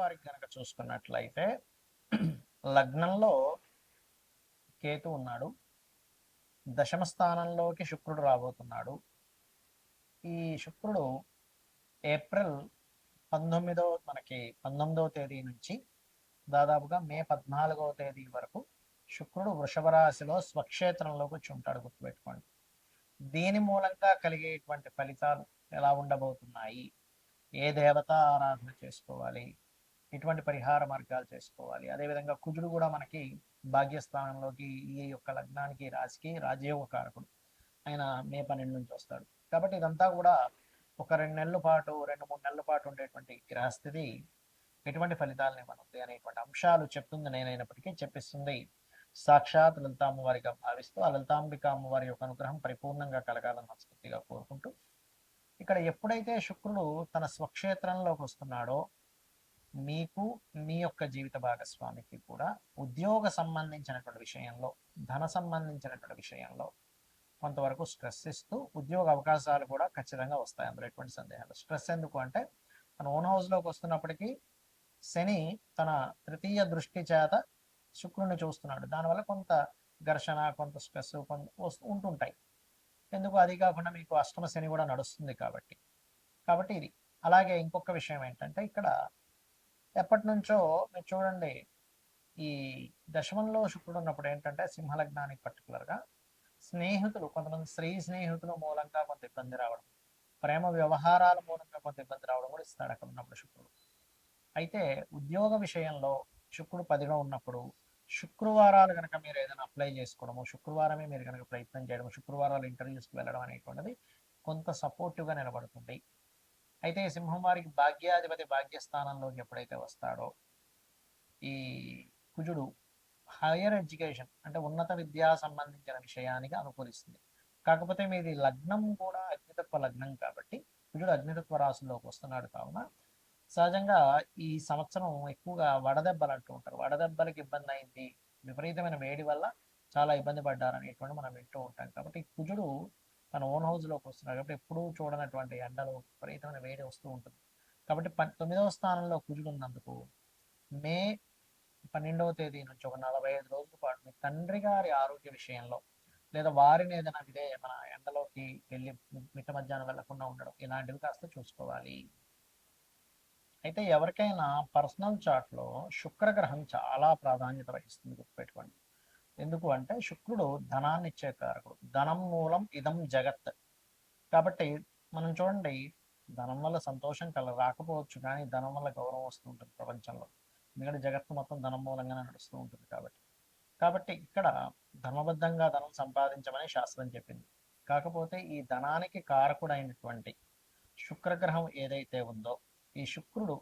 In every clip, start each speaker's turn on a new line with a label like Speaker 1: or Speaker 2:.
Speaker 1: వారికి కనుక చూసుకున్నట్లయితే లగ్నంలో కేతు ఉన్నాడు, దశమ స్థానంలోకి శుక్రుడు రాబోతున్నాడు. ఈ శుక్రుడు ఏప్రిల్ 19వ తేదీ నుంచి దాదాపుగా మే 14వ తేదీ వరకు శుక్రుడు వృషభ రాశిలో స్వక్షేత్రంలోకి వచ్చి ఉంటాడు, గుర్తుపెట్టుకోండి. దీని మూలంగా కలిగేటువంటి ఫలితాలు ఎలా ఉండబోతున్నాయి, ఏ దేవత ఆరాధన చేసుకోవాలి, ఇటువంటి పరిహార మార్గాలు చేసుకోవాలి. అదేవిధంగా కుజుడు కూడా మనకి భాగ్యస్థానంలోకి ఈ యొక్క లగ్నానికి రాశికి రాజయోగ కారకుడు, ఆయన మే 12 నుంచి వస్తాడు. కాబట్టి ఇదంతా కూడా ఒక 2 నెలల పాటు 2-3 నెలల పాటు ఉండేటువంటి గ్రహస్థితి ఎటువంటి ఫలితాలను ఇవ్వనుంది అనేటువంటి అంశాలు చెప్తుంది నేనైనప్పటికీ చెప్పిస్తుంది సాక్షాత్ లలిత అమ్మవారిగా భావిస్తూ ఆ లలితాంబిక అమ్మవారి యొక్క అనుగ్రహం పరిపూర్ణంగా కలగాలని మనస్ఫూర్తిగా కోరుకుంటూ, ఇక్కడ ఎప్పుడైతే శుక్రుడు తన స్వక్షేత్రంలోకి వస్తున్నాడో మీకు మీ యొక్క జీవిత భాగస్వామికి కూడా ఉద్యోగ సంబంధించినటువంటి విషయంలో, ధన సంబంధించినటువంటి విషయంలో కొంతవరకు స్ట్రెస్ ఇస్తూ ఉద్యోగ అవకాశాలు కూడా ఖచ్చితంగా వస్తాయి, అందులో ఎటువంటి సందేహాలు. స్ట్రెస్ ఎందుకు అంటే మన ఓన్ హౌస్లోకి వస్తున్నప్పటికీ శని తన తృతీయ దృష్టి చేత శుక్రుడిని చూస్తున్నాడు, దానివల్ల కొంత ఘర్షణ, కొంత స్ట్రెస్ ఉంటుంటాయి. ఎందుకు, అది కాకుండా మీకు అష్టమ శని కూడా నడుస్తుంది కాబట్టి ఇది. అలాగే ఇంకొక విషయం ఏంటంటే ఇక్కడ ఎప్పటి నుంచో మీరు చూడండి, ఈ దశమంలో శుక్రుడు ఉన్నప్పుడు ఏంటంటే సింహలగ్నానికి పర్టికులర్గా స్నేహితులు, కొంతమంది స్త్రీ స్నేహితుల మూలంగా కొంత ఇబ్బంది రావడం, ప్రేమ వ్యవహారాల మూలంగా కొంత ఇబ్బంది రావడం కూడా ఇస్తాడు అక్కడ ఉన్నప్పుడు శుక్రుడు. అయితే ఉద్యోగ విషయంలో శుక్రుడు 10లో ఉన్నప్పుడు శుక్రవారాలు కనుక మీరు ఏదైనా అప్లై చేసుకోవడము, శుక్రవారమే మీరు కనుక ప్రయత్నం చేయడం, శుక్రవారాలు ఇంటర్వ్యూస్కి వెళ్ళడం అనేటువంటిది కొంత సపోర్టివ్గా నిలబడుతుంది. అయితే సింహం వారికి భాగ్యాధిపతి భాగ్యస్థానంలోకి ఎప్పుడైతే వస్తాడో ఈ కుజుడు హైయర్ ఎడ్యుకేషన్ అంటే ఉన్నత విద్యా సంబంధించిన విషయానికి అనుకూలిస్తుంది. కాకపోతే మీది లగ్నం కూడా అగ్నితత్వ లగ్నం కాబట్టి కుజుడు అగ్నితత్వ రాశుల్లోకి వస్తున్నాడు కావున సహజంగా ఈ సంవత్సరం ఎక్కువగా వడదెబ్బలు అంటూ ఉంటారు. వడదెబ్బలకి ఇబ్బంది అయింది, విపరీతమైన వేడి వల్ల చాలా ఇబ్బంది పడ్డారు అనేటువంటి మనం వింటూ ఉంటాం. కాబట్టి కుజుడు తన ఓన్ హౌస్లోకి వస్తున్నాడు కాబట్టి ఎప్పుడూ చూడనటువంటి ఎండలు, విపరీతమైన వేడి వస్తూ ఉంటుంది. కాబట్టి 9వ స్థానంలో కుజుడు ఉన్నందుకు మే 12వ తేదీ నుంచి ఒక 45 రోజుల పాటు మీ తండ్రి గారి ఆరోగ్య విషయంలో లేదా వారిని ఏదైనా మన ఎండలోకి వెళ్ళి మిట్ట మధ్యాహ్నం వెళ్లకుండా ఉండడం, ఇలాంటివి కాస్త చూసుకోవాలి. అయితే ఎవరికైనా పర్సనల్ చార్ట్లో శుక్రగ్రహం చాలా ప్రాధాన్యత వహిస్తుంది, గుర్తుపెట్టుకోండి. ఎందుకు అంటే శుక్రుడు ధనాన్ని ఇచ్చే కారకుడు, ధనం మూలం ఇదం జగత్. కాబట్టి మనం చూడండి, ధనం వల్ల సంతోషం రాకపోవచ్చు, కానీ ధనం వల్ల గౌరవం వస్తూ ఉంటుంది ప్రపంచంలో. ఎందుకంటే జగత్తు మొత్తం ధనం మూలంగానే నడుస్తూ ఉంటుంది కాబట్టి ఇక్కడ ధర్మబద్ధంగా ధనం సంపాదించమని శాస్త్రం చెప్పింది. కాకపోతే ఈ ధనానికి కారకుడైనటువంటి శుక్రగ్రహం ఏదైతే ఉందో, ఈ శుక్రుడు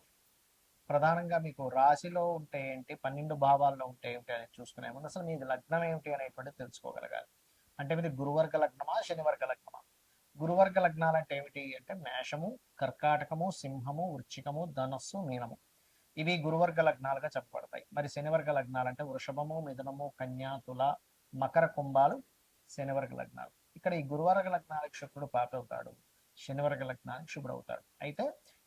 Speaker 1: ప్రధానంగా మీకు రాశిలో ఉంటే ఏంటి, 12 భావాల్లో ఉంటే ఏమిటి అనేది చూసుకునే ముందు అసలు మీది లగ్నం ఏమిటి అనేటువంటిది తెలుసుకోగలగాలి. అంటే మీది గురువర్గ లగ్నమా, శనివర్గ లగ్నమా? గురువర్గ లగ్నాలు అంటే ఏమిటి అంటే మేషము, కర్కాటకము, సింహము, వృశ్చికము, ధనస్సు, మీనము, ఇవి గురువర్గ లగ్నాలుగా చెప్పబడతాయి. మరి శనివర్గ లగ్నాలు అంటే వృషభము, మిథునము, కన్యా, తుల, మకర, కుంభాలు శనివర్గ లగ్నాలు. ఇక్కడ ఈ గురువర్గ లగ్నాలకు శుక్రుడు పాపవుతాడు, శనివర్గ లగ్నానికి శుభ్రుడు అవుతాడు. అయితే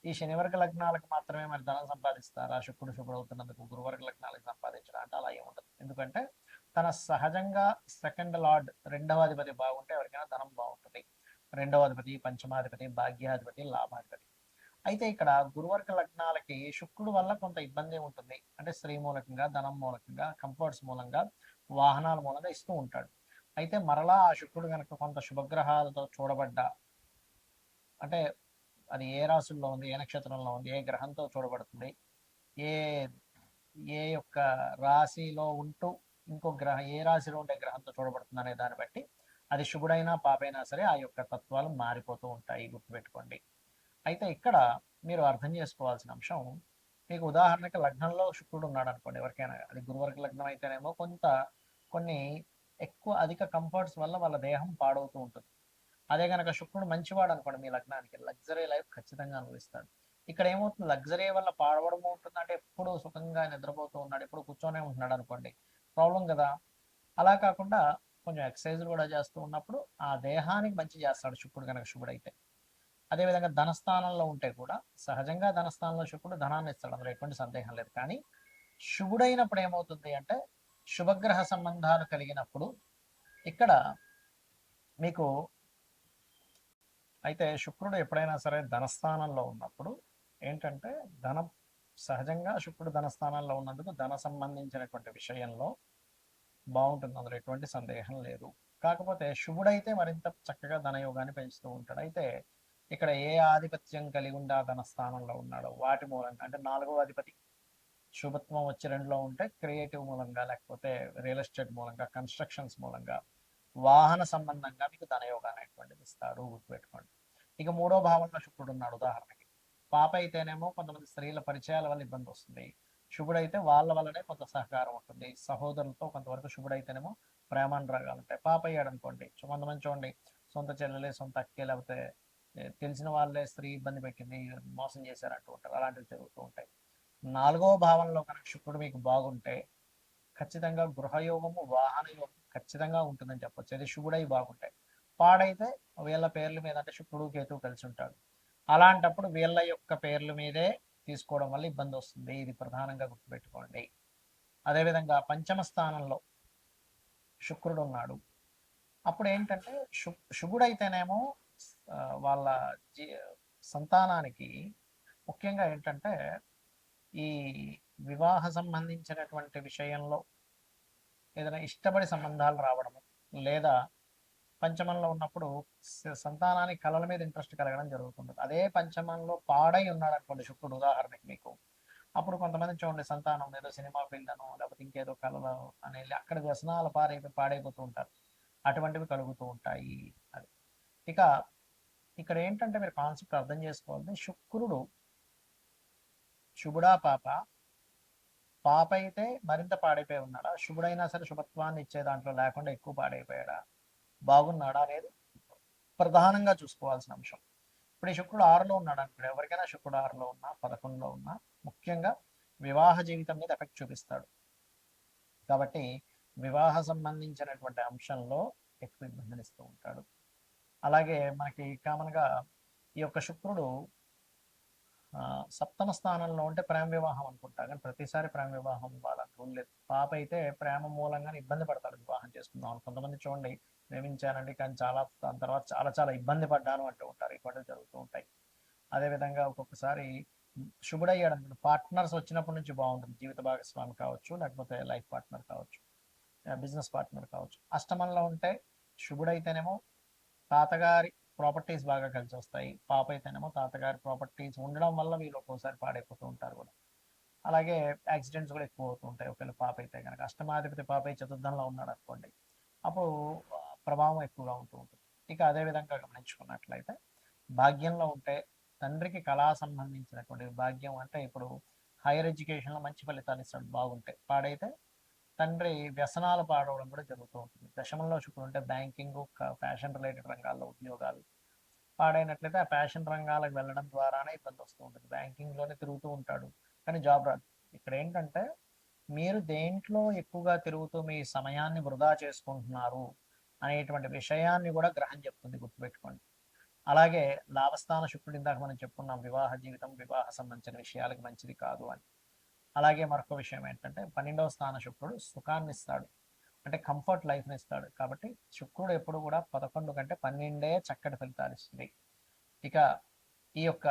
Speaker 1: ఈ శనివర్గ లగ్నాలకు మాత్రమే మరి ధనం సంపాదిస్తారా శుక్రుడు శుభ్రవుతున్నందుకు? గురువర్గ లగ్నాలకు సంపాదించడం అంటే అలా ఏముండదు. ఎందుకంటే తన సహజంగా సెకండ్ లార్డ్, రెండవ అధిపతి బాగుంటే ఎవరికైనా ధనం బాగుంటుంది. రెండవ అధిపతి, పంచమాధిపతి, భాగ్యాధిపతి, లాభాధిపతి. అయితే ఇక్కడ గురువర్గ లగ్నాలకి శుక్రుడు వల్ల కొంత ఇబ్బంది ఉంటుంది. అంటే స్త్రీ మూలకంగా, ధనం మూలకంగా, కంఫర్ట్స్ మూలంగా, వాహనాల మూలంగా ఇస్తూ ఉంటాడు. అయితే మరలా ఆ శుక్రుడు కనుక కొంత శుభగ్రహాలతో చూడబడ్డా, అంటే అది ఏ రాశుల్లో ఉంది, ఏ నక్షత్రంలో ఉంది, ఏ గ్రహంతో చూడబడుతుంది, ఏ ఏ యొక్క రాశిలో ఉంటూ ఇంకో గ్రహం ఏ రాశిలో ఉండే గ్రహంతో చూడబడుతుంది అనే దాన్ని బట్టి అది శుభుడైనా పాపైనా సరే ఆ యొక్క తత్వాలు మారిపోతూ ఉంటాయి, గుర్తుపెట్టుకోండి. అయితే ఇక్కడ మీరు అర్థం చేసుకోవాల్సిన అంశం, మీకు ఉదాహరణకి లగ్నంలో శుక్రుడు ఉన్నాడు అనుకోండి, ఎవరికైనా అది గురువర్గ లగ్నం అయితేనేమో కొన్ని ఎక్కువ అధిక కంఫర్ట్స్ వల్ల వాళ్ళ దేహం పాడవుతూ ఉంటుంది. అదే కనుక శుక్రుడు మంచివాడు అనుకోండి, మీ లగ్నానికి లగ్జరీ లైఫ్ ఖచ్చితంగా అనుభవిస్తాడు. ఇక్కడ ఏమవుతుంది, లగ్జరీ వల్ల పాడవడం ఉంటుందంటే ఎప్పుడు సుఖంగా నిద్రపోతూ ఉన్నాడు, ఎప్పుడు కూర్చొనే ఉంటున్నాడు అనుకోండి, ప్రాబ్లం కదా. అలా కాకుండా కొంచెం ఎక్సర్సైజులు కూడా చేస్తూ ఉన్నప్పుడు ఆ దేహానికి మంచి చేస్తాడు శుక్రుడు కనుక శుభుడైతే. అదేవిధంగా ధనస్థానంలో ఉంటే కూడా సహజంగా ధనస్థానంలో శుక్రుడు ధనాన్ని ఇస్తాడు, అందులో ఎటువంటి సందేహం లేదు. కానీ శుభుడైనప్పుడు ఏమవుతుంది అంటే శుభగ్రహ సంబంధాలు కలిగినప్పుడు ఇక్కడ మీకు అయితే శుక్రుడు ఎప్పుడైనా సరే ధనస్థానంలో ఉన్నప్పుడు ఏంటంటే ధనం సహజంగా శుక్రుడు ధనస్థానంలో ఉన్నందుకు ధన సంబంధించినటువంటి విషయంలో బాగుంటుంది, అందులో ఎటువంటి సందేహం లేదు. కాకపోతే శుభుడైతే మరింత చక్కగా ధనయోగాన్ని పెంచుతూ ఉంటాడు. అయితే ఇక్కడ ఏ ఆధిపత్యం కలిగి ఉండి ఆ ధనస్థానంలో ఉన్నాడో వాటి మూలంగా అంటే 4వ అధిపతి శుభత్వం వచ్చి 2లో ఉంటే క్రియేటివ్ మూలంగా, లేకపోతే రియల్ ఎస్టేట్ మూలంగా, కన్స్ట్రక్షన్స్ మూలంగా, వాహన సంబంధంగా మీకు ధనయోగాన్ని అనేటువంటిది ఇస్తాడు, గుర్తుపెట్టుకోండి. ఇక 3వ భావంలో శుక్రుడు ఉన్నాడు. ఉదాహరణకి పాప అయితేనేమో కొంతమంది స్త్రీల పరిచయాల వల్ల ఇబ్బంది వస్తుంది, శుభుడైతే వాళ్ళ వల్లనే కొంత సహకారం ఉంటుంది, సహోదరులతో కొంతవరకు. శుభుడైతేనేమో ప్రేమానురాగాలు ఉంటాయి. పాప అయ్యాడు అనుకోండి, కొంతమంది చూడండి సొంత చెల్లెలే, సొంత అక్కే, లేకపోతే తెలిసిన వాళ్ళే స్త్రీ ఇబ్బంది పెట్టింది, మోసం చేశారంటూ ఉంటారు, అలాంటివి జరుగుతూ ఉంటాయి. 4వ భావంలో కనుక శుక్రుడు మీకు బాగుంటే ఖచ్చితంగా గృహయోగము, వాహన యోగం ఖచ్చితంగా ఉంటుందని చెప్పొచ్చు. అది శుభుడై బాగుంటాయి. పాడైతే వీళ్ళ పేర్ల మీద అంటే శుక్రుడు కేతువు కలిసి ఉంటాడు, అలాంటప్పుడు వీళ్ళ యొక్క పేర్ల మీదే తీసుకోవడం వల్ల ఇబ్బంది వస్తుంది, ఇది ప్రధానంగా గుర్తుపెట్టుకోండి. అదేవిధంగా పంచమ స్థానంలో శుక్రుడు ఉన్నాడు, అప్పుడు ఏంటంటే శుభుడైతేనేమో వాళ్ళ సంతానానికి ముఖ్యంగా ఏంటంటే ఈ వివాహ సంబంధించినటువంటి విషయంలో ఏదైనా ఇష్టపడి సంబంధాలు రావడము, లేదా పంచమంలో ఉన్నప్పుడు సంతానానికి కళల మీద ఇంట్రెస్ట్ కలగడం జరుగుతుంది. అదే పంచమంలో పాడై ఉన్నాడు అనుకోండి శుక్రుడు, ఉదాహరణకి మీకు, అప్పుడు కొంతమంది చూడండి సంతానం ఏదో సినిమా ఫీల్డ్ అనో లేకపోతే ఇంకేదో కళలు అనేది అక్కడ వ్యసనాలు పాడైపోతూ ఉంటారు, అటువంటివి కలుగుతూ ఉంటాయి. అది ఇక ఇక్కడ ఏంటంటే మీరు కాన్సెప్ట్ అర్థం చేసుకోవాలి. శుక్రుడు శుభుడా పాప, పాప అయితే మరింత పాడైపోయి ఉన్నాడా, శుభుడైనా సరే శుభత్వాన్ని ఇచ్చే దాంట్లో లేకుండా ఎక్కువ పాడైపోయాడా, బాగున్నాడా అనేది ప్రధానంగా చూసుకోవాల్సిన అంశం. ఇప్పుడు ఈ శుక్రుడు 6లో ఉన్నాడు అనుకోండి, ఎవరికైనా శుక్రుడు 6లో ఉన్నా 11లో ఉన్నా ముఖ్యంగా వివాహ జీవితం మీద ఎఫెక్ట్ చూపిస్తాడు. కాబట్టి వివాహ సంబంధించినటువంటి అంశంలో ఎక్కువ ఇబ్బందినిస్తూ ఉంటాడు. అలాగే మనకి కామన్గా ఈ యొక్క శుక్రుడు సప్తమ స్థానంలో ఉంటే ప్రేమ వివాహం అనుకుంటా, కానీ ప్రతిసారి ప్రేమ వివాహం వాళ్ళని రూల్ లేదు. పాప అయితే ప్రేమ మూలంగానే ఇబ్బంది పడతాడు వివాహం చేసుకుందాం. కొంతమంది చూడండి ప్రేమించానండి కానీ దాని తర్వాత చాలా ఇబ్బంది పడ్డాను అంటూ ఉంటారు, ఇటువంటివి జరుగుతూ ఉంటాయి. అదేవిధంగా ఒక్కొక్కసారి శుభుడయ్యాడు అనుకోండి, పార్ట్నర్స్ వచ్చినప్పటి నుంచి బాగుంటుంది, జీవిత భాగస్వామి కావచ్చు, లేకపోతే లైఫ్ పార్ట్నర్ కావచ్చు, బిజినెస్ పార్ట్నర్ కావచ్చు. అష్టమంలో ఉంటే శుభుడైతేనేమో తాతగారి ప్రాపర్టీస్ బాగా కలిసి వస్తాయి, పాప అయితేనేమో తాతగారి ప్రాపర్టీస్ ఉండడం వల్ల వీళ్ళు ఒక్కోసారి పాడైపోతూ ఉంటారు కూడా. అలాగే యాక్సిడెంట్స్ కూడా ఎక్కువ అవుతూ ఉంటాయి ఒకవేళ పాప అయితే కనుక. అష్టమాధిపతి పాప చతుర్థంలో ఉన్నాడు అనుకోండి, అప్పుడు ప్రభావం ఎక్కువగా ఉంటూ ఉంటుంది. ఇక అదేవిధంగా గమనించుకున్నట్లయితే భాగ్యంలో ఉంటే తండ్రికి కళా సంబంధించినటువంటి భాగ్యం అంటే ఇప్పుడు హైయర్ ఎడ్యుకేషన్లో మంచి ఫలితాలు ఇస్తాడు బాగుంటే, పాడైతే తండ్రి వ్యసనాలు పాడవడం కూడా జరుగుతూ ఉంటుంది. దశమంలో శుక్రుడు ఉంటే బ్యాంకింగ్, ఫ్యాషన్ రిలేటెడ్ రంగాల్లో ఉద్యోగాలు, పాడైనట్లయితే ఆ ఫ్యాషన్ రంగాలకు వెళ్ళడం ద్వారానే ఇబ్బంది వస్తూ ఉంటుంది, బ్యాంకింగ్లోనే తిరుగుతూ ఉంటాడు కానీ జాబ్ రాదు. ఇక్కడ ఏంటంటే మీరు దేంట్లో ఎక్కువగా తిరుగుతూ మీ సమయాన్ని వృధా చేసుకుంటున్నారు అనేటువంటి విషయాన్ని కూడా గ్రహం చెప్తుంది, గుర్తుపెట్టుకోండి. అలాగే లాభస్థాన శుక్రుడు ఇందాక మనం చెప్పుకున్నాం, వివాహ జీవితం, వివాహ సంబంధించిన విషయాలకు మంచిది కాదు అని. అలాగే మరొక విషయం ఏంటంటే 12వ స్థాన శుక్రుడు సుఖాన్ని ఇస్తాడు, అంటే కంఫర్ట్ లైఫ్ని ఇస్తాడు. కాబట్టి శుక్రుడు ఎప్పుడు కూడా 11 కంటే 12 చక్కటి ఫలితాలు ఇస్తుంది. ఇక ఈ యొక్క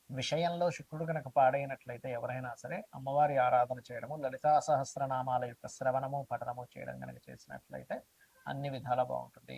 Speaker 1: విషయంలో శుక్రుడు కనుక పాడైనట్లయితే ఎవరైనా సరే అమ్మవారి ఆరాధన చేయడము, లలితా సహస్రనామాల యొక్క శ్రవణము పఠనము చేయడం కనుక చేసినట్లయితే అన్ని విధాలా బాగుంటుంది.